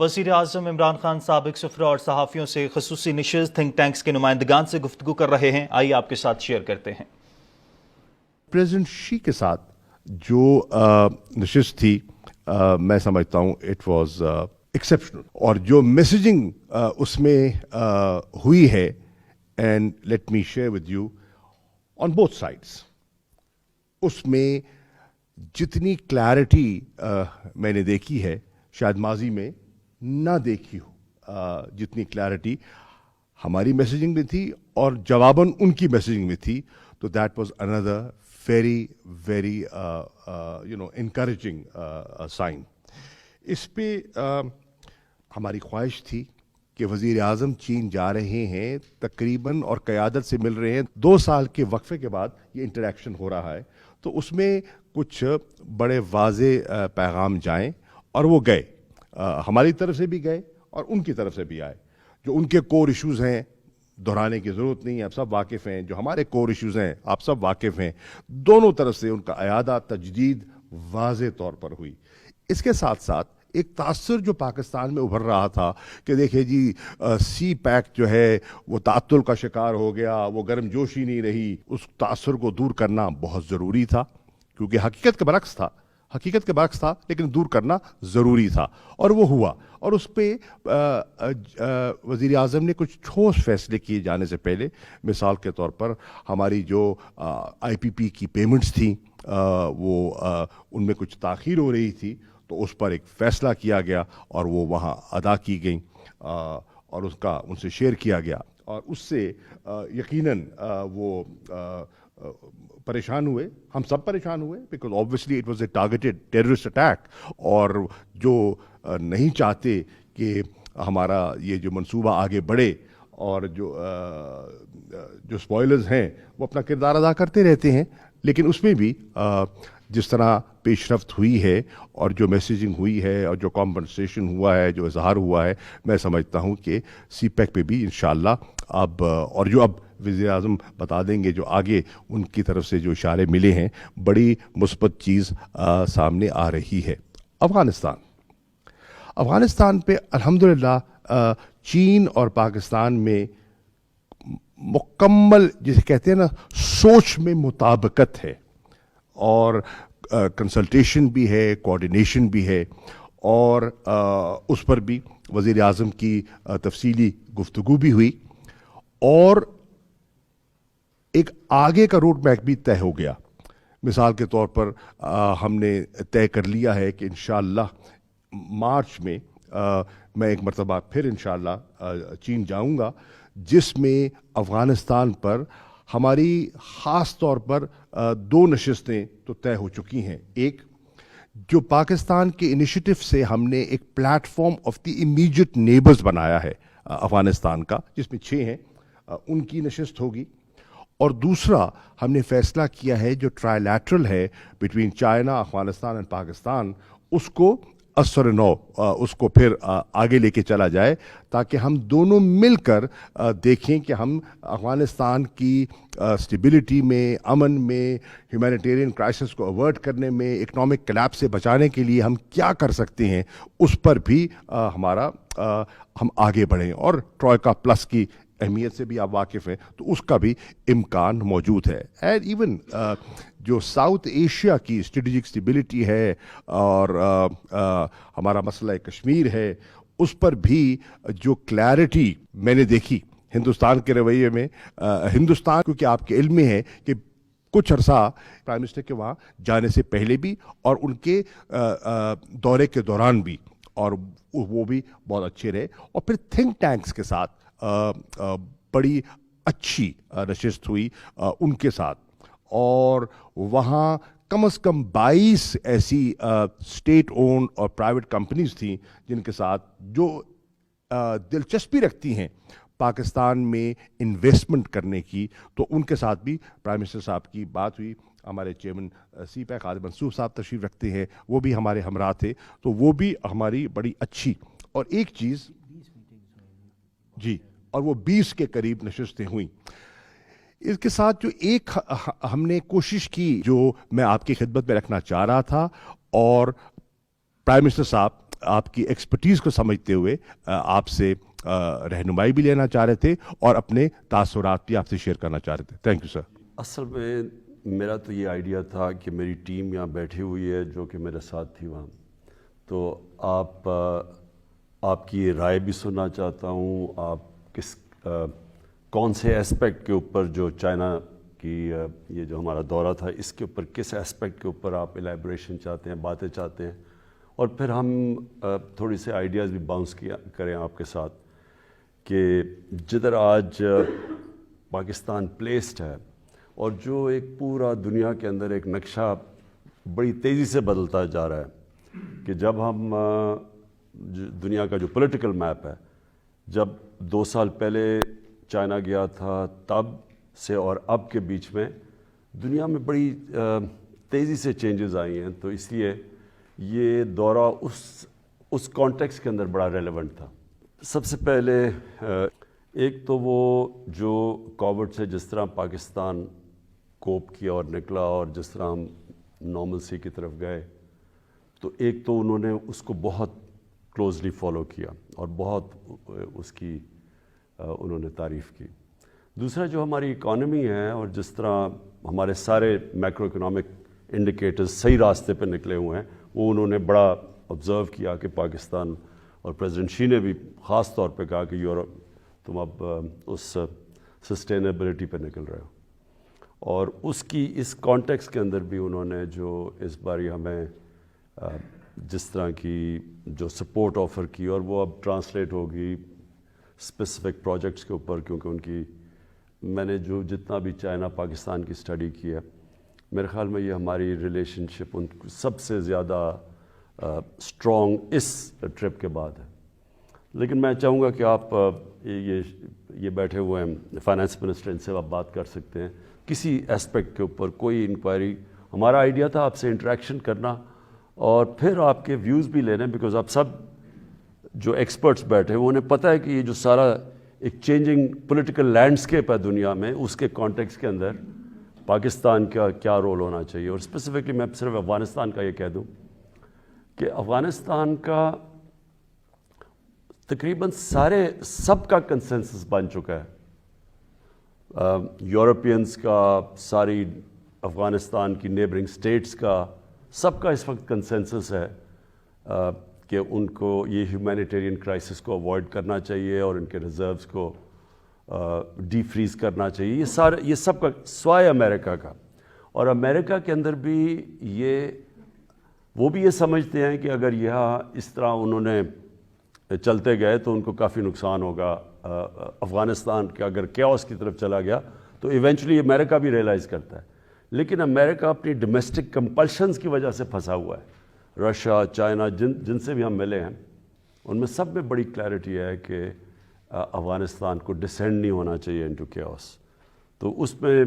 وزیر اعظم عمران خان سابق سفراء اور صحافیوں سے خصوصی نشست تھنک ٹینکس کے نمائندگان سے گفتگو کر رہے ہیں. آئیے آپ کے ساتھ شیئر کرتے ہیں. پریزیڈنٹ شی کے ساتھ جو نشست تھی میں سمجھتا ہوں اٹ واز ایکسیپشنل، اور جو میسیجنگ اس میں ہوئی ہے، and let me share with you on both sides, اس میں جتنی کلیئرٹی میں نے دیکھی ہے شاید ماضی میں نہ دیکھی ہو. جتنی کلیئرٹی ہماری میسیجنگ میں تھی اور جواباً ان کی میسیجنگ میں تھی، تو that was indeed very encouraging sign. اس پہ ہماری خواہش تھی کہ وزیر اعظم چین جا رہے ہیں تقریباً اور قیادت سے مل رہے ہیں، 2 سال کے وقفے کے بعد یہ انٹریکشن ہو رہا ہے، تو اس میں کچھ بڑے واضح پیغام جائیں، اور وہ گئے. ہماری طرف سے بھی گئے اور ان کی طرف سے بھی آئے. جو ان کے کور ایشوز ہیں دہرانے کی ضرورت نہیں ہے، آپ سب واقف ہیں. جو ہمارے کور ایشوز ہیں آپ سب واقف ہیں. دونوں طرف سے ان کا اعادہ تجدید واضح طور پر ہوئی. اس کے ساتھ ساتھ ایک تاثر جو پاکستان میں ابھر رہا تھا کہ دیکھیں جی سی پیک جو ہے وہ تعطل کا شکار ہو گیا، وہ گرم جوشی نہیں رہی، اس تاثر کو دور کرنا بہت ضروری تھا، کیونکہ حقیقت کے برعکس تھا لیکن دور کرنا ضروری تھا، اور وہ ہوا. اور اس پہ وزیر اعظم نے کچھ ٹھوس فیصلے کیے جانے سے پہلے. مثال کے طور پر ہماری جو آئی پی پی کی پیمنٹس تھیں وہ ان میں کچھ تاخیر ہو رہی تھی، تو اس پر ایک فیصلہ کیا گیا اور وہ وہاں ادا کی گئیں، اور اس کا ان سے شیئر کیا گیا. اور اس سے یقیناً وہ پریشان ہوئے، ہم سب پریشان ہوئے، because obviously it was a targeted terrorist attack. اور جو نہیں چاہتے کہ ہمارا یہ جو منصوبہ آگے بڑھے، اور جو اسپوائلرز ہیں وہ اپنا کردار ادا کرتے رہتے ہیں، لیکن اس میں بھی جس طرح پیش رفت ہوئی ہے اور جو میسیجنگ ہوئی ہے اور جو کمپنسیشن ہوا ہے، جو اظہار ہوا ہے، میں سمجھتا ہوں کہ سی پیک پہ بھی انشاءاللہ اب، اور جو اب وزیر اعظم بتا دیں گے، جو آگے ان کی طرف سے جو اشارے ملے ہیں، بڑی مثبت چیز سامنے آ رہی ہے. افغانستان پہ الحمدللہ چین اور پاکستان میں مکمل جسے کہتے ہیں نا سوچ میں مطابقت ہے، اور کنسلٹیشن بھی ہے، کوارڈینیشن بھی ہے، اور اس پر بھی وزیر اعظم کی تفصیلی گفتگو بھی ہوئی، اور ایک آگے کا روڈ میپ بھی طے ہو گیا. مثال کے طور پر ہم نے طے کر لیا ہے کہ انشاءاللہ مارچ میں میں ایک مرتبہ پھر انشاءاللہ چین جاؤں گا، جس میں افغانستان پر ہماری خاص طور پر 2 نشستیں تو طے ہو چکی ہیں. ایک جو پاکستان کے انیشیٹو سے ہم نے ایک plate form of the immediate neighbours بنایا ہے افغانستان کا، جس میں 6 ہیں، ان کی نشست ہوگی. اور دوسرا ہم نے فیصلہ کیا ہے جو ٹرائی لیٹرل ہے between China, Afghanistan and Pakistan, اس کو اثر نو اس کو پھر آگے لے کے چلا جائے، تاکہ ہم دونوں مل کر دیکھیں کہ ہم افغانستان کی اسٹیبلٹی میں، امن میں، ہیومینیٹیرین کرائسس کو اوائڈ کرنے میں، اکنامک کلیپس سے بچانے کے لیے ہم کیا کر سکتے ہیں، اس پر بھی ہم آگے بڑھیں. اور ٹروئکا پلس کی اہمیت سے بھی آپ واقف ہیں، تو اس کا بھی امکان موجود ہے. اینڈ ایون جو ساؤتھ ایشیا کی اسٹریٹجک اسٹیبلٹی ہے، اور ہمارا مسئلہ کشمیر ہے، اس پر بھی جو کلیئرٹی میں نے دیکھی ہندوستان کے رویے میں، ہندوستان کیونکہ آپ کے علم میں ہے کہ کچھ عرصہ پرائم منسٹر کے وہاں جانے سے پہلے بھی اور ان کے دورے کے دوران بھی، اور وہ بھی بہت اچھے رہے. اور پھر تھنک ٹینکس کے ساتھ بڑی اچھی نشست ہوئی ان کے ساتھ، اور وہاں کم از کم 22 ایسی اسٹیٹ اونڈ اور پرائیویٹ کمپنیز تھیں جن کے ساتھ جو دلچسپی رکھتی ہیں پاکستان میں انویسٹمنٹ کرنے کی، تو ان کے ساتھ بھی پرائم منسٹر صاحب کی بات ہوئی. ہمارے چیئرمین سی پیک خالد منصور صاحب تشریف رکھتے ہیں، وہ بھی ہمارے ہمراہ تھے، تو وہ بھی ہماری بڑی اچھی. اور ایک چیز جی، اور وہ 20 کے قریب نشستیں ہوئیں. اس کے ساتھ جو ایک ہم نے کوشش کی جو میں آپ کی خدمت میں رکھنا چاہ رہا تھا، اور پرائم منسٹر صاحب آپ کی ایکسپرٹیز کو سمجھتے ہوئے آپ سے رہنمائی بھی لینا چاہ رہے تھے اور اپنے تاثرات بھی آپ سے شیئر کرنا چاہ رہے تھے. Thank you sir. اصل میں میرا تو یہ آئیڈیا تھا کہ میری ٹیم یہاں بیٹھی ہوئی ہے جو کہ میرے ساتھ تھی وہاں, تو آپ کی رائے بھی سننا چاہتا ہوں. آپ کون سے اسپیکٹ کے اوپر جو چائنا کی یہ جو ہمارا دورہ تھا اس کے اوپر کس اسپیکٹ کے اوپر آپ الیبوریشن چاہتے ہیں, باتیں چاہتے ہیں, اور پھر ہم تھوڑی سی آئیڈیاز بھی باؤنس کریں آپ کے ساتھ کہ جدھر آج پاکستان پلیسڈ ہے اور جو ایک پورا دنیا کے اندر ایک نقشہ بڑی تیزی سے بدلتا جا رہا ہے کہ جب ہم دنیا کا جو پولیٹیکل میپ ہے, جب 2 سال پہلے چائنا گیا تھا تب سے اور اب کے بیچ میں دنیا میں بڑی تیزی سے چینجز آئی ہیں, تو اس لیے یہ دورہ اس کانٹیکس کے اندر بڑا ریلیونٹ تھا. سب سے پہلے ایک تو وہ جو کووڈ سے جس طرح پاکستان کوپ کیا اور نکلا اور جس طرح ہم نارملسی کی طرف گئے, تو ایک تو انہوں نے اس کو بہت کلوزلی فالو کیا اور بہت اس کی انہوں نے تعریف کی. دوسرا جو ہماری اکانومی ہے اور جس طرح ہمارے سارے میکرو اکنامک انڈیکیٹرز صحیح راستے پہ نکلے ہوئے ہیں, وہ انہوں نے بڑا آبزرو کیا کہ پاکستان, اور پریزیڈنٹ شی نے بھی خاص طور پہ کہا کہ یورپ تم اب اس سسٹینیبلٹی پہ نکل رہے ہو, اور اس کانٹیکس کے اندر بھی انہوں نے جو اس باری ہمیں جس طرح کی جو سپورٹ آفر کی, اور وہ اب ٹرانسلیٹ ہوگی اسپیسیفک پروجیکٹس کے اوپر, کیونکہ ان کی میں نے جو جتنا بھی چائنا پاکستان کی اسٹڈی کی ہے, میرے خیال میں یہ ہماری ریلیشن شپ ان سب سے زیادہ اسٹرانگ اس ٹرپ کے بعد ہے. لیکن میں چاہوں گا کہ آپ یہ بیٹھے ہوئے ہیں فائنانس منسٹر, ان سے آپ بات کر سکتے ہیں کسی اسپیکٹ کے اوپر, کوئی انکوائری. ہمارا آئیڈیا تھا آپ سے انٹریکشن کرنا اور پھر آپ کے ویوز بھی لینے, بیکاز آپ سب جو ایکسپرٹس بیٹھے ہیں انہیں پتہ ہے کہ یہ جو سارا ایک چینجنگ پولیٹیکل لینڈسکیپ ہے دنیا میں, اس کے کانٹیکس کے اندر پاکستان کا کیا رول ہونا چاہیے. اور اسپیسیفکلی میں صرف افغانستان کا یہ کہہ دوں کہ افغانستان کا تقریباً سب کا کنسنسس بن چکا ہے, یورپینز کا, ساری افغانستان کی نیبرنگ سٹیٹس کا, سب کا اس وقت کنسنسس ہے کہ ان کو یہ ہیومینیٹیرین کرائسس کو اوائڈ کرنا چاہیے اور ان کے ریزروز کو ڈی فریز کرنا چاہیے. یہ سب کا سوائے امریکہ کا, اور امریکہ کے اندر بھی وہ بھی یہ سمجھتے ہیں کہ اگر یہاں اس طرح انہوں نے چلتے گئے تو ان کو کافی نقصان ہوگا. افغانستان کا اگر کیوس کی طرف چلا گیا تو ایونچولی امریکہ بھی ریئلائز کرتا ہے, لیکن امریکہ اپنی ڈومیسٹک کمپلشنز کی وجہ سے پھنسا ہوا ہے. رشیا, چائنا, جن سے بھی ہم ملے ہیں, ان میں سب میں بڑی کلیئرٹی ہے کہ افغانستان کو ڈسینڈ نہیں ہونا چاہیے انٹو کیوس. تو اس میں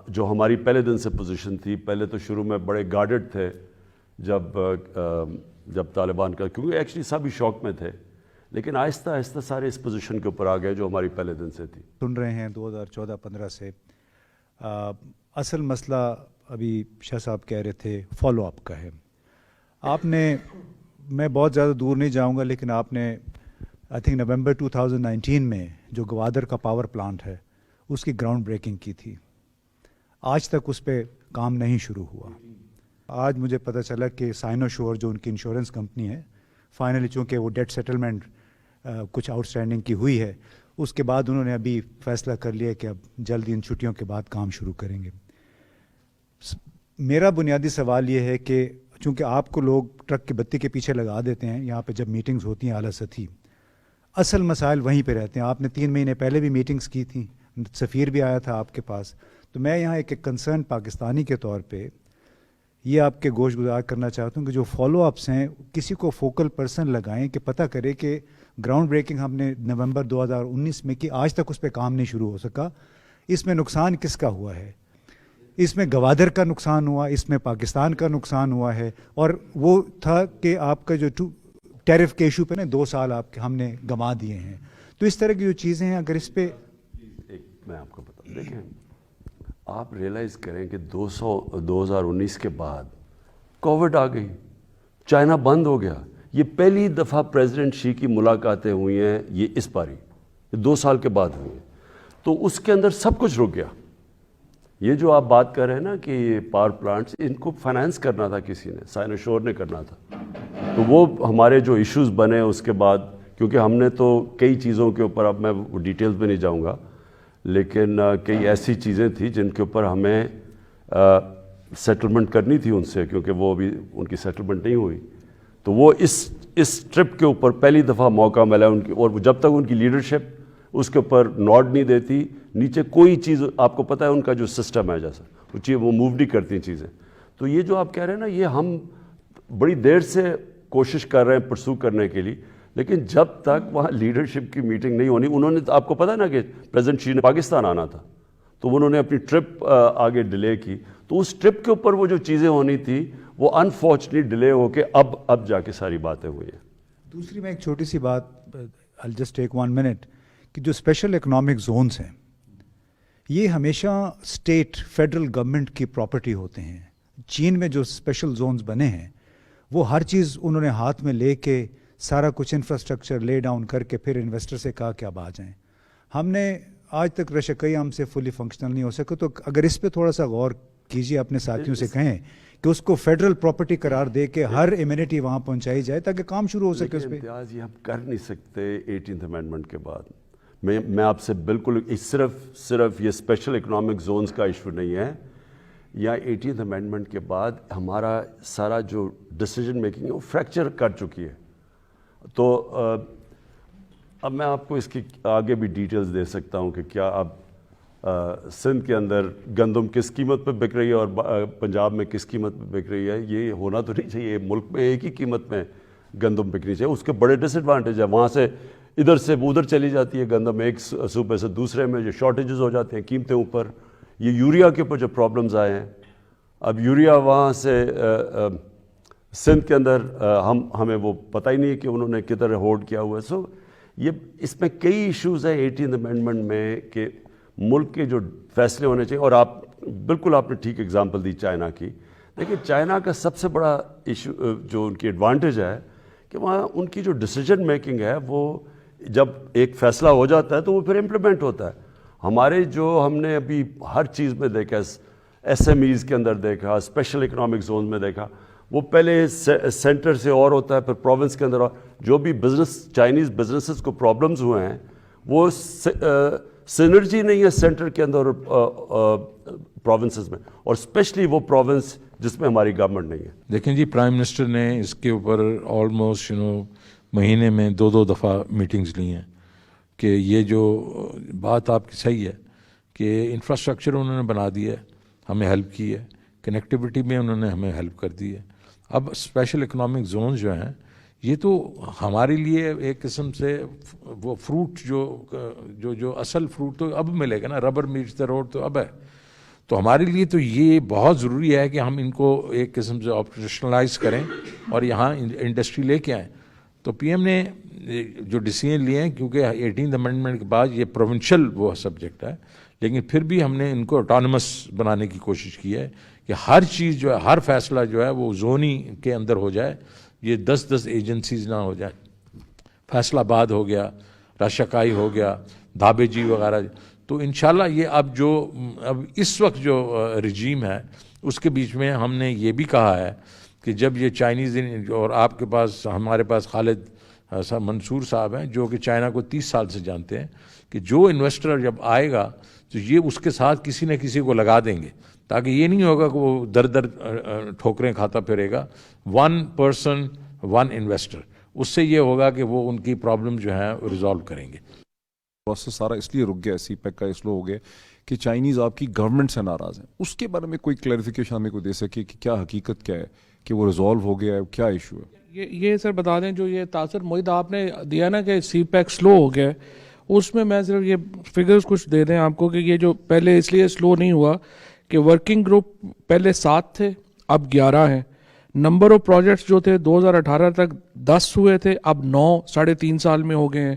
جو ہماری پہلے دن سے پوزیشن تھی, پہلے تو شروع میں بڑے گارڈڈ تھے جب طالبان کا, کیونکہ ایکچولی سب ہی شوق میں تھے, لیکن آہستہ آہستہ سارے اس پوزیشن کے اوپر آ گئے جو ہماری پہلے دن سے تھی. سن رہے ہیں 2014-15 سے اصل مسئلہ ابھی شاہ صاحب کہہ رہے تھے فالو اپ کا ہے. آپ نے, میں بہت زیادہ دور نہیں جاؤں گا, لیکن آپ نے آئی تھنک نومبر 2019 میں جو گوادر کا پاور پلانٹ ہے اس کی گراؤنڈ بریکنگ کی تھی. آج تک اس پہ کام نہیں شروع ہوا. آج مجھے پتہ چلا کہ سائنو شور جو ان کی انشورنس کمپنی ہے, فائنلی چونکہ وہ ڈیٹ سیٹلمنٹ کچھ آؤٹ اسٹینڈنگ کی ہوئی ہے, اس کے بعد انہوں نے ابھی فیصلہ کر لیا کہ اب جلدی ان چھٹیوں کے بعد کام شروع کریں گے. میرا بنیادی سوال یہ ہے کہ چونکہ آپ کو لوگ ٹرک کی بتی کے پیچھے لگا دیتے ہیں یہاں پہ جب میٹنگز ہوتی ہیں اعلیٰ سطحی, اصل مسائل وہیں پہ رہتے ہیں. آپ نے 3 مہینے پہلے بھی میٹنگز کی تھیں, سفیر بھی آیا تھا آپ کے پاس. تو میں یہاں ایک کنسرن پاکستانی کے طور پہ یہ آپ کے گوش گزار کرنا چاہتا ہوں کہ جو فالو اپس ہیں کسی کو فوکل پرسن لگائیں کہ پتہ کرے کہ گراؤنڈ بریکنگ ہم نے نومبر 2019 میں کی, آج تک اس پہ کام نہیں شروع ہو سکا. اس میں نقصان کس کا ہوا ہے؟ اس میں گوادر کا نقصان ہوا, اس میں پاکستان کا نقصان ہوا ہے, اور وہ تھا کہ آپ کا جو ٹیرف کے ایشو پہ نا 2 سال ہم نے گنوا دیے ہیں. تو اس طرح کی جو چیزیں ہیں اگر اس پہ میں آپ کو بتا, دیکھیں آپ ریئلائز کریں کہ 2019 کے بعد کووڈ آ گئی, چائنا بند ہو گیا. یہ پہلی دفعہ پریزیڈنٹ شی کی ملاقاتیں ہوئی ہیں یہ اس باری 2 سال کے بعد ہوئی ہیں, تو اس کے اندر سب کچھ رک گیا. یہ جو آپ بات کر رہے ہیں نا کہ یہ پاور پلانٹس, ان کو فائنانس کرنا تھا کسی نے, سائنوشور نے کرنا تھا, تو وہ ہمارے جو ایشوز بنے اس کے بعد, کیونکہ ہم نے تو کئی چیزوں کے اوپر, اب میں ڈیٹیلز میں نہیں جاؤں گا, لیکن کئی ایسی چیزیں تھیں جن کے اوپر ہمیں سیٹلمنٹ کرنی تھی ان سے, کیونکہ وہ ابھی ان کی سیٹلمنٹ نہیں ہوئی. تو وہ اس ٹرپ کے اوپر پہلی دفعہ موقع ملا ان کی, اور جب تک ان کی لیڈرشپ اس کے اوپر نوٹ نہیں دیتی, نیچے کوئی چیز, آپ کو پتہ ہے ان کا جو سسٹم ہے جیسا وہ موو نہیں کرتی چیزیں. تو یہ جو آپ کہہ رہے ہیں نا, یہ ہم بڑی دیر سے کوشش کر رہے ہیں پرسو کرنے کے لیے, لیکن جب تک وہاں لیڈرشپ کی میٹنگ نہیں ہونی, انہوں نے, آپ کو پتہ ہے نا کہ پریزیڈنٹ شی نے پاکستان آنا تھا, تو انہوں نے اپنی ٹرپ آگے ڈیلے کی, تو اس ٹرپ کے اوپر وہ جو چیزیں ہونی تھی وہ انفارچونیٹلی ڈیلے ہو کے اب جا کے ساری باتیں ہوئی ہیں. دوسری میں ایک چھوٹی سی بات, I'll just take 1 minute, کہ جو اسپیشل اکنامک زونز ہیں یہ ہمیشہ اسٹیٹ فیڈرل گورنمنٹ کی پراپرٹی ہوتے ہیں. چین میں جو اسپیشل زونز بنے ہیں وہ ہر چیز انہوں نے ہاتھ میں لے کے سارا کچھ انفراسٹرکچر لے ڈاؤن کر کے پھر انویسٹر سے کہا کہ اب آ جائیں. ہم نے آج تک رشکئی ہم سے فلی فنکشنل نہیں ہو سکے, تو اگر اس پہ تھوڑا سا غور کیجیے, اپنے ساتھیوں سے کہیں کہ اس کو فیڈرل پراپرٹی قرار دے کے ہر ایمینٹی وہاں پہنچائی جائے تاکہ کام شروع ہو سکے اس پہ. امتیاز یہ ہم کر نہیں سکتے 18th امینڈمنٹ کے بعد. میں آپ سے بالکل, صرف یہ اسپیشل اکنامک زونز کا ایشو نہیں ہے, یا 18th امینڈمنٹ کے بعد ہمارا سارا جو ڈیسیجن میکنگ ہے وہ فریکچر کر چکی ہے. تو اب میں آپ کو اس کی آگے بھی ڈیٹیلز دے سکتا ہوں کہ کیا اب سندھ کے اندر گندم کس قیمت پہ بک رہی ہے اور پنجاب میں کس قیمت پہ بک رہی ہے. یہ ہونا تو نہیں چاہیے, ملک میں ایک ہی قیمت میں گندم بکنی چاہیے. اس کے بڑے ڈس ایڈوانٹیج ہے, وہاں سے ادھر سے ادھر چلی جاتی ہے گندم, ایک صوبے سے دوسرے میں جو شارٹیجز ہو جاتے ہیں قیمتیں اوپر. یہ یوریا کے اوپر جو پرابلمز آئے ہیں, اب یوریا وہاں سے سندھ کے اندر ہمیں وہ پتہ ہی نہیں کہ انہوں نے کدھر ہولڈ کیا ہوا ہے. سو یہ اس میں کئی ایشوز ہیں 18th امینڈمنٹ میں کہ ملک کے جو فیصلے ہونے چاہیے. اور آپ نے ٹھیک اگزامپل دی چائنا کی. لیکن چائنا کا سب سے بڑا ایشو جو ان کی ایڈوانٹیج ہے کہ وہاں ان کی جو ڈیسیجن میکنگ ہے وہ جب ایک فیصلہ ہو جاتا ہے تو وہ پھر امپلیمنٹ ہوتا ہے. ہمارے جو ہم نے ابھی ہر چیز میں دیکھا, ایس ایم ایز کے اندر دیکھا, اسپیشل اکنامک زون میں دیکھا, وہ پہلے سینٹر سے اور ہوتا ہے, پھر پروونس کے اندر اور جو بھی چائنیز بزنسز کو پرابلمز ہوئے ہیں وہ سینرجی نہیں ہے سینٹر کے اندر اور پروونسز میں, اور اسپیشلی وہ پروونس جس میں ہماری گورنمنٹ نہیں ہے. دیکھیں جی, پرائم منسٹر نے اس کے اوپر آلموسٹ مہینے میں 2 دفعہ میٹنگز لی ہیں کہ یہ جو بات آپ کی صحیح ہے کہ انفراسٹرکچر انہوں نے بنا دیا ہے, ہمیں ہیلپ کی ہے, کنیکٹیوٹی میں انہوں نے ہمیں ہیلپ کر دی ہے. اب اسپیشل اکنامک زونز جو ہیں یہ تو ہمارے لیے ایک قسم سے وہ فروٹ جو اصل فروٹ تو اب ملے گا نا, ربر میٹس دا روڈ تو اب ہے. تو ہمارے لیے تو یہ بہت ضروری ہے کہ ہم ان کو ایک قسم سے آپریشنلائز کریں اور یہاں انڈسٹری لے کے آئیں. تو پی ایم نے جو ڈیسیژن لیے ہیں, کیونکہ 18th امینڈمنٹ کے بعد یہ پروونشل وہ سبجیکٹ ہے, لیکن پھر بھی ہم نے ان کو اٹانومس بنانے کی کوشش کی ہے کہ ہر چیز جو ہے, ہر فیصلہ جو ہے وہ زونی کے اندر ہو جائے, یہ 10 ایجنسیز نہ ہو جائیں. فیصل آباد ہو گیا, راشکائی ہو گیا, دھابے جی وغیرہ. تو انشاءاللہ یہ اب اس وقت جو رجیم ہے اس کے بیچ میں ہم نے یہ بھی کہا ہے کہ جب یہ چائنیز, اور آپ کے پاس ہمارے پاس خالد منصور صاحب ہیں جو کہ چائنا کو 30 سال سے جانتے ہیں, کہ جو انویسٹر جب آئے گا تو یہ اس کے ساتھ کسی نہ کسی کو لگا دیں گے, تاکہ یہ نہیں ہوگا کہ وہ در ٹھوکریں کھاتا پھرے گا. 1 person 1 انویسٹر, اس سے یہ ہوگا کہ وہ ان کی پرابلم جو ہیں ریزالو کریں گے. پروسیس سارا اس لیے رک گیا, سی پیک کا اس لیے ہو گیا کہ چائنیز آپ کی گورنمنٹ سے ناراض ہیں. اس کے بارے میں کوئی کلیریفیکیشن ہمیں کوئی دے سکے کہ کیا حقیقت کیا ہے, کہ وہ ریزالو ہو گیا ہے, کیا ایشو ہے؟ یہ سر بتا دیں, جو یہ تاثر معید آپ نے دیا نا کہ سی پیک سلو ہو گیا ہے, اس میں صرف یہ فگرز کچھ دے دیں آپ کو کہ یہ جو پہلے اس لیے سلو نہیں ہوا کہ ورکنگ گروپ پہلے 7 تھے, اب 11 ہیں. نمبر آف پروجیکٹس جو تھے 2018 تک 10 ہوئے تھے, اب 9 3.5 سال میں ہو گئے ہیں.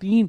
3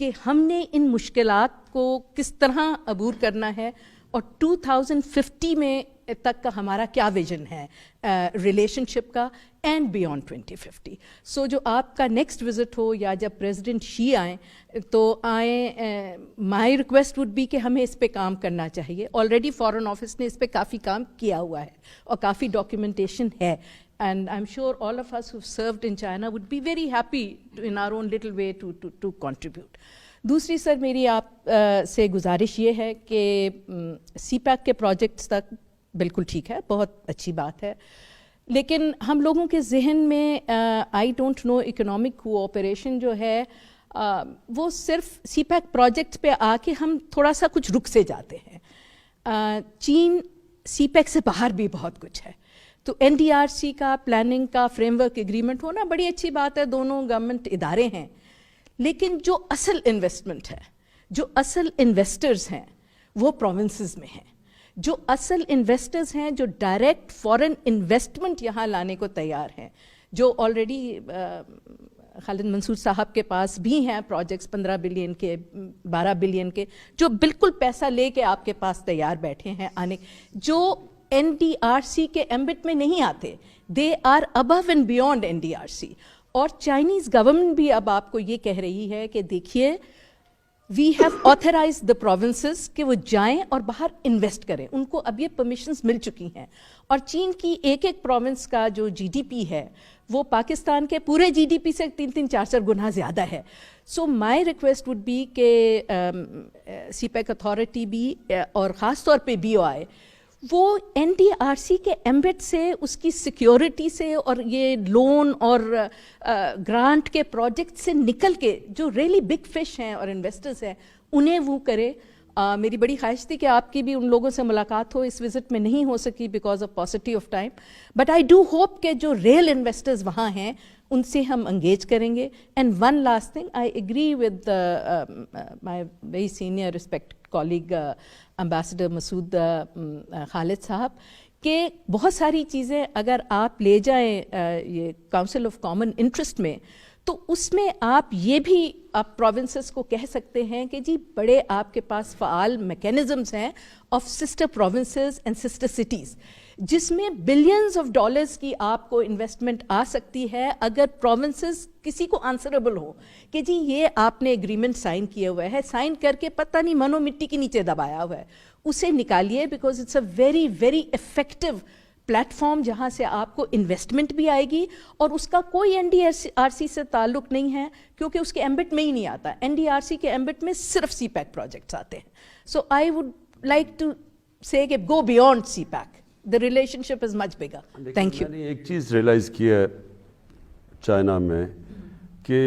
کہ ہم نے ان مشکلات کو کس طرح عبور کرنا ہے اور 2050 میں تک کا ہمارا کیا ویژن ہے ریلیشن شپ کا اینڈ بیونڈ 2050. سو جو آپ کا نیکسٹ وزٹ ہو یا جب پریزیڈنٹ شی آئیں تو آئیں, مائی ریکویسٹ وڈ بی کہ ہمیں اس پہ کام کرنا چاہیے. آلریڈی فارن آفس نے اس پہ کافی کام کیا ہوا ہے اور کافی ڈاکیومنٹیشن ہے, and I'm sure all of us who've served in China would be very happy in our own little way to contribute. دوسری سر میری آپ سے گزارش یہ ہے کہ سی پیک کے پروجیکٹس تک بالکل ٹھیک ہے, بہت اچھی بات ہے, لیکن ہم لوگوں کے ذہن میں I don't know economic cooperation جو ہے وہ صرف سی پیک پروجیکٹ پہ آ کے ہم تھوڑا سا کچھ رک سے جاتے ہیں. چین سی پیک سے باہر بھی بہت کچھ ہے, تو این ڈی آر سی کا پلاننگ کا فریم ورک ایگریمنٹ ہونا بڑی اچھی بات ہے, دونوں گورنمنٹ ادارے ہیں, لیکن جو اصل انویسٹمنٹ ہے, جو اصل انویسٹرز ہیں وہ پروونسز میں ہیں. جو اصل انویسٹرز ہیں جو ڈائریکٹ فورن انویسٹمنٹ یہاں لانے کو تیار ہیں, جو آلریڈی خالد منصور صاحب کے پاس بھی ہیں پروجیکٹس 15 بلین کے 12 بلین کے, جو بالکل پیسہ لے کے آپ کے پاس تیار بیٹھے ہیں آنے, جو این ڈی آر سی کے ایمبٹ میں نہیں آتے, they are above and beyond N D R C. اور چائنیز گورنمنٹ بھی اب آپ کو یہ کہہ رہی ہے کہ دیکھیے we have authorised the provinces کہ وہ جائیں اور باہر انویسٹ کریں, ان کو اب یہ پرمیشنز مل چکی ہیں. اور چین کی ایک ایک پروونس کا جو جی ڈی پی ہے وہ پاکستان کے پورے جی ڈی پی سے 3-4 گنا زیادہ ہے. سو مائی ریکویسٹ وڈ بی کہ سی پیک اتھارٹی بھی اور خاص طور پہ بی او آئی وہ این ڈی آر سی کے ایمبٹ سے, اس کی سیکیورٹی سے اور یہ لون اور گرانٹ کے پروجیکٹ سے نکل کے جو ریئلی بگ فش ہیں اور انویسٹرز ہیں انہیں وہ کرے. میری بڑی خواہش تھی کہ آپ کی بھی ان لوگوں سے ملاقات ہو, اس وزٹ میں نہیں ہو سکی because of paucity of time, but I do hope کہ جو ریئل انویسٹرز وہاں ہیں ان سے ہم انگیج کریں گے. And one last thing, I agree with my very senior respect colleague ambassador Masood Khalid sahib کہ بہت ساری چیزیں اگر آپ لے جائیں یہ کاؤنسل آف کامن انٹرسٹ میں تو اس میں آپ یہ بھی آپ پروونسز کو کہہ سکتے ہیں کہ جی بڑے آپ کے پاس فعال میکینزمز ہیں of sister provinces and sister cities, جس میں بلینز آف ڈالرز کی آپ کو انویسٹمنٹ آ سکتی ہے اگر پروونسز کسی کو آنسریبل ہو کہ جی یہ آپ نے ایگریمنٹ سائن کیا ہوا ہے, سائن کر کے پتہ نہیں منو مٹی کے نیچے دبایا ہوا ہے, اسے نکالیے because it's a very very effective platform جہاں سے آپ کو انویسٹمنٹ بھی آئے گی اور اس کا کوئی این ڈی آر سی سے تعلق نہیں ہے کیونکہ اس کے ایمبٹ میں ہی نہیں آتا. این ڈی آر سی کے ایمبٹ میں صرف سی پیک پروجیکٹس آتے ہیں. So I would like to say کہ go beyond CPEC, the relationship is much bigger. Thank you. میں نے ایک چیز ریئلائز کی ہے چائنا میں کہ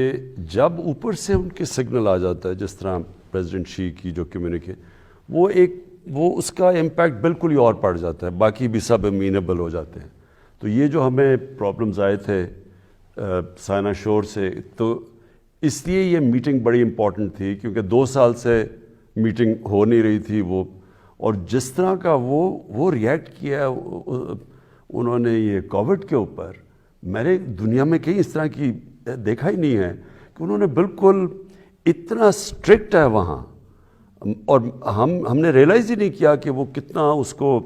جب اوپر سے ان کے سگنل آ جاتا ہے جس طرح پریزیڈنٹ شی کی جو کمیونیکیٹ, وہ اس کا امپیکٹ بالکل ہی اور پڑ جاتا ہے, باقی بھی سب امینیبل ہو جاتے ہیں. تو یہ جو ہمیں پرابلمز آئے تھے سائنا شور سے, تو اس لیے یہ میٹنگ بڑی امپورٹنٹ تھی کیونکہ 2 سال سے میٹنگ ہو نہیں رہی تھی وہ, اور جس طرح کا وہ ریئیکٹ کیا انہوں نے یہ کووڈ کے اوپر, میں نے دنیا میں کہیں اس طرح کی دیکھا ہی نہیں ہے کہ انہوں نے بالکل اتنا اسٹرکٹ ہے وہاں, اور ہم نے ریئلائز ہی نہیں کیا کہ وہ کتنا اس کو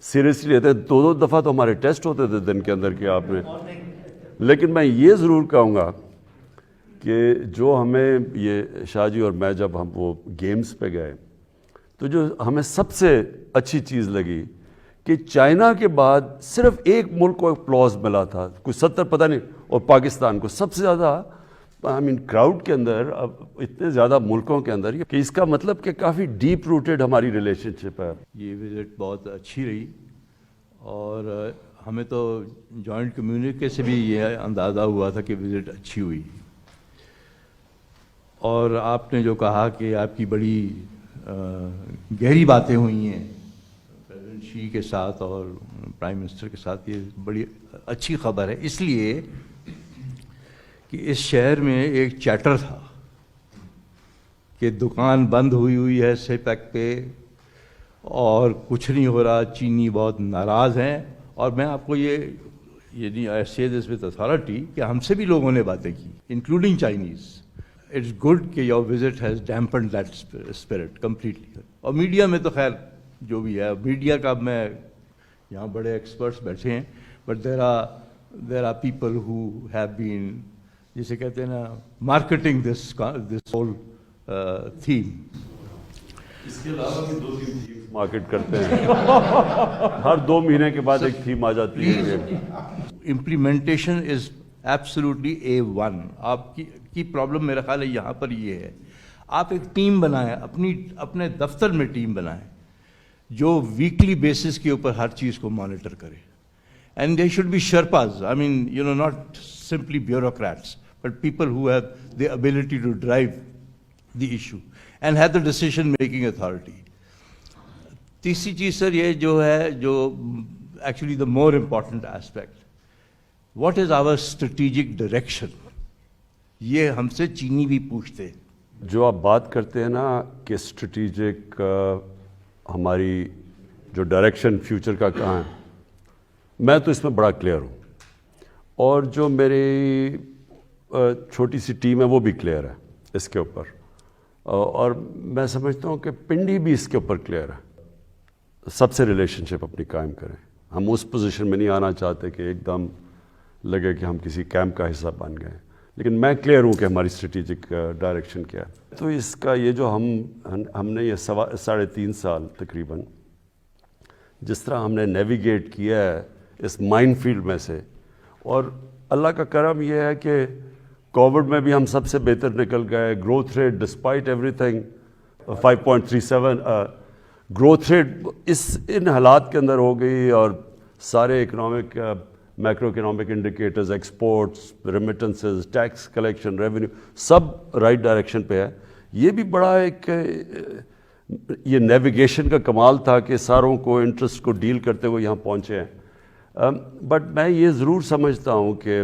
سیریسلی لیتے ہیں. 2 دفعہ تو ہمارے ٹیسٹ ہوتے تھے دن کے اندر کہ آپ نے, لیکن میں یہ ضرور کہوں گا کہ جو ہمیں یہ شاہ جی اور میں جب ہم وہ گیمز پہ گئے تو جو ہمیں سب سے اچھی چیز لگی کہ چائنا کے بعد صرف ایک ملک کو اپلاز ملا تھا, کوئی 70 پتہ نہیں, اور پاکستان کو سب سے زیادہ کراؤڈ کے اندر, اب اتنے زیادہ ملکوں کے اندر, کہ اس کا مطلب کہ کافی ڈیپ روٹیڈ ہماری ریلیشن شپ ہے. یہ وزٹ بہت اچھی رہی اور ہمیں تو جوائنٹ کمیونٹی سے بھی یہ اندازہ ہوا تھا کہ وزٹ اچھی ہوئی. اور آپ نے جو کہا کہ آپ کی بڑی گہری باتیں ہوئی ہیں پریزیڈنٹ شی کے ساتھ اور پرائم منسٹر کے ساتھ, یہ بڑی اچھی خبر ہے, اس لیے کہ اس شہر میں ایک چیٹر تھا کہ دکان بند ہوئی ہے سی پیک پہ اور کچھ نہیں ہو رہا, چینی بہت ناراض ہیں. اور میں آپ کو یہ آئی سے دس وتھ اتھارٹی کہ ہم سے بھی لوگوں نے باتیں کی انکلوڈنگ چائنیز. اٹس گڈ کہ your visit has dampened that spirit completely. اور میڈیا میں تو خیر جو بھی ہے, میڈیا کا میں یہاں بڑے ایکسپرٹس بیٹھے ہیں, but there are people who have been, جسے کہتے ہیں نا, مارکیٹنگ دس ہول تھیم. اس کے علاوہ بھی 2-3 تھیمز مارکیٹ کرتے ہیں. ہر 2 مہینے کے بعد ایک تھیم آ جاتی ہے. Implementation is absolutely A1. آپ کی پرابلم میرا خیال ہے یہاں پر یہ ہے, آپ ایک ٹیم بنائیں, اپنے دفتر میں ٹیم بنائیں جو ویکلی بیسس کے اوپر ہر چیز کو مانیٹر کرے. And they should be sherpas, I mean you know, not simply bureaucrats, but people who have the ability to drive the issue and have the decision making authority. تیسری چیز sir یہ جو ہے, جو actually the more important aspect, what is our strategic direction. یہ ہم سے چینی بھی پوچھتے ہیں. جو آپ بات کرتے ہیں نا کہ اسٹریٹجک ہماری جو ڈائریکشن فیوچر کا کہاں ہے, میں تو اس میں بڑا کلیئر ہوں, اور جو میری چھوٹی سی ٹیم ہے وہ بھی کلیئر ہے اس کے اوپر, اور میں سمجھتا ہوں کہ پنڈی بھی اس کے اوپر کلیئر ہے. سب سے ریلیشن شپ اپنی قائم کریں. ہم اس پوزیشن میں نہیں آنا چاہتے کہ ایک دم لگے کہ ہم کسی کیمپ کا حصہ بن گئے, لیکن میں کلیئر ہوں کہ ہماری اسٹریٹجک ڈائریکشن کیا ہے. تو اس کا یہ جو ہم نے یہ 3.5 سال تقریباً جس طرح ہم نے نیویگیٹ کیا ہے اس مائن فیلڈ میں سے, اور اللہ کا کرم یہ ہے کہ کووڈ میں بھی ہم سب سے بہتر نکل گئے. Growth rate despite everything 5.37 growth rate ان حالات کے اندر ہو گئی, اور سارے economic macroeconomic indicators, exports, remittances, tax collection, revenue, سب رائٹ ڈائریکشن پہ ہے. یہ بھی بڑا ایک یہ نیویگیشن کا کمال تھا کہ ساروں کو انٹرسٹ کو ڈیل کرتے ہوئے یہاں پہنچے ہیں. بٹ میں یہ ضرور سمجھتا ہوں کہ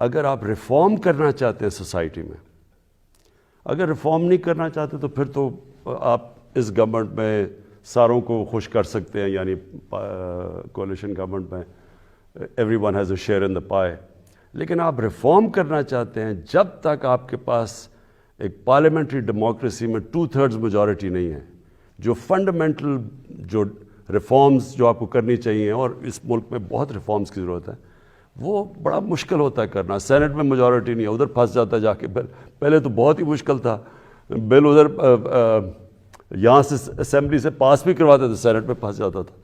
اگر آپ ریفارم کرنا چاہتے ہیں سوسائٹی میں, اگر ریفارم نہیں کرنا چاہتے تو پھر تو آپ اس گورنمنٹ میں ساروں کو خوش کر سکتے ہیں, یعنی کولیشن گورنمنٹ میں everyone has a share in the pie. لیکن آپ ریفارم کرنا چاہتے ہیں جب تک آپ کے پاس ایک پارلیمنٹری ڈیموکریسی میں 2/3 میجورٹی نہیں ہے, جو فنڈامنٹل جو ریفارمز جو آپ کو کرنی چاہیے, اور اس ملک میں بہت ریفارمز کی ضرورت ہے, وہ بڑا مشکل ہوتا ہے کرنا. سینٹ میں میجورٹی نہیں ہے, ادھر پھنس جاتا ہے جا کے بل. پہلے تو بہت ہی مشکل تھا, بل ادھر یہاں سے اسمبلی سے پاس بھی کرواتے تھے, سینٹ میں پھنس جاتا تھا.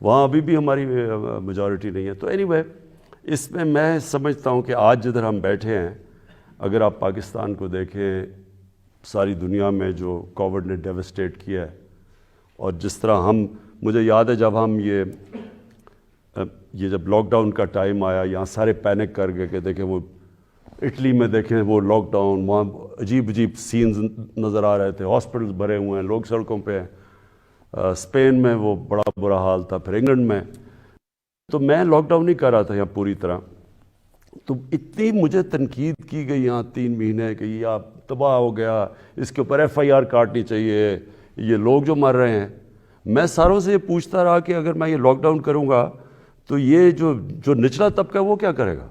وہاں ابھی بھی ہماری میجورٹی نہیں ہے. تو اینی وے اس میں سمجھتا ہوں کہ آج جدھر ہم بیٹھے ہیں, اگر آپ پاکستان کو دیکھیں, ساری دنیا میں جو کووڈ نے ڈیوسٹیٹ کیا ہے, اور جس طرح مجھے یاد ہے جب ہم یہ جب لاک ڈاؤن کا ٹائم آیا, یہاں سارے پینک کر گئے کہ دیکھیں وہ اٹلی میں دیکھیں وہ لاک ڈاؤن, وہاں عجیب سینز نظر آ رہے تھے, ہاسپٹلز بھرے ہوئے ہیں, لوگ سڑکوں پہ ہیں. اسپین میں وہ بڑا برا حال تھا, پھر انگلینڈ میں. تو میں لاک ڈاؤن نہیں کر رہا تھا یہاں پوری طرح, تو اتنی مجھے تنقید کی گئی یہاں 3 مہینے کہ یہ آپ تباہ ہو گیا, اس کے اوپر FIR کاٹنی چاہیے, یہ لوگ جو مر رہے ہیں. میں ساروں سے یہ پوچھتا رہا کہ اگر میں یہ لاک ڈاؤن کروں گا تو یہ جو نچلا طبقہ ہے وہ کیا کرے گا.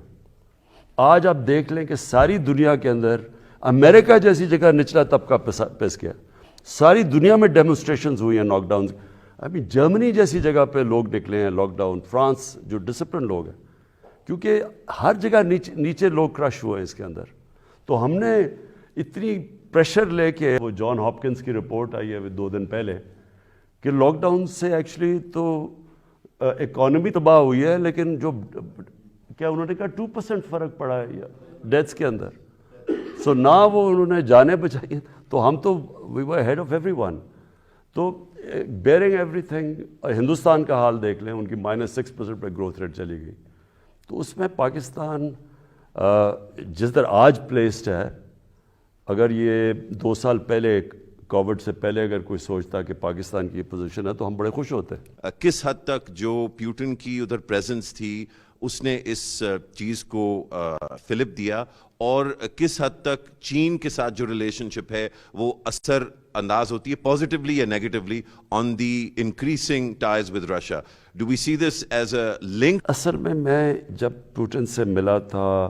آج آپ دیکھ لیں کہ ساری دنیا کے اندر امریکہ جیسی جگہ نچلا طبقہ پس گیا, ساری دنیا میں ڈیمونسٹریشنز ہوئی ہیں لاک ڈاؤن. ابھی جرمنی جیسی جگہ پہ لوگ نکلے ہیں لاک ڈاؤن, فرانس جو ڈسپلن لوگ ہیں, کیونکہ ہر جگہ نیچے لوگ کرش ہوئے ہیں اس کے اندر. تو ہم نے اتنی پریشر لے کے, وہ جان ہاپکنس کی رپورٹ آئی ہے 2 دن پہلے کہ لاک ڈاؤن سے ایکچولی تو اکانومی تباہ ہوئی ہے, لیکن جو کیا انہوں نے کہا 2% فرق پڑا ہے ڈیتھس کے اندر. سو نہ وہ انہوں نے جانیں بچائی, تو ہم تو وی ور ہیڈ آف ایوری ون. تو بیئرنگ ایوری تھنگ, ہندوستان کا حال دیکھ لیں, ان کی -6% پہ گروتھ ریٹ چلی گئی. تو اس میں پاکستان جس طرح آج پلیسڈ ہے, اگر یہ 2 سال پہلے کووڈ سے پہلے اگر کوئی سوچتا کہ پاکستان کی یہ پوزیشن ہے تو ہم بڑے خوش ہوتے. کس حد تک جو پیوٹن کی ادھر پریزنس تھی اس نے اس چیز کو فلپ دیا, اور کس حد تک چین کے ساتھ جو ریلیشن شپ ہے وہ اثر انداز ہوتی ہے پازیٹیولی یا negatively on the increasing ties with Russia. Do we see this as a link? اصل میں جب پوٹن سے ملا تھا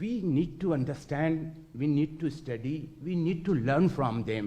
We need to understand, we need to study, we need to learn from them.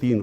3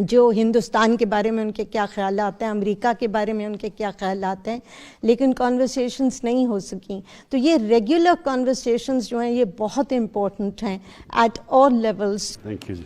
جو ہندوستان کے بارے میں ان کے کیا خیالات ہیں، امریکہ کے بارے میں ان کے کیا خیالات ہیں، لیکن کانورسیشنز نہیں ہو سکیں. تو یہ ریگولر کانورسیشنز جو ہیں یہ بہت امپورٹنٹ ہیں at all levels. Thank you G.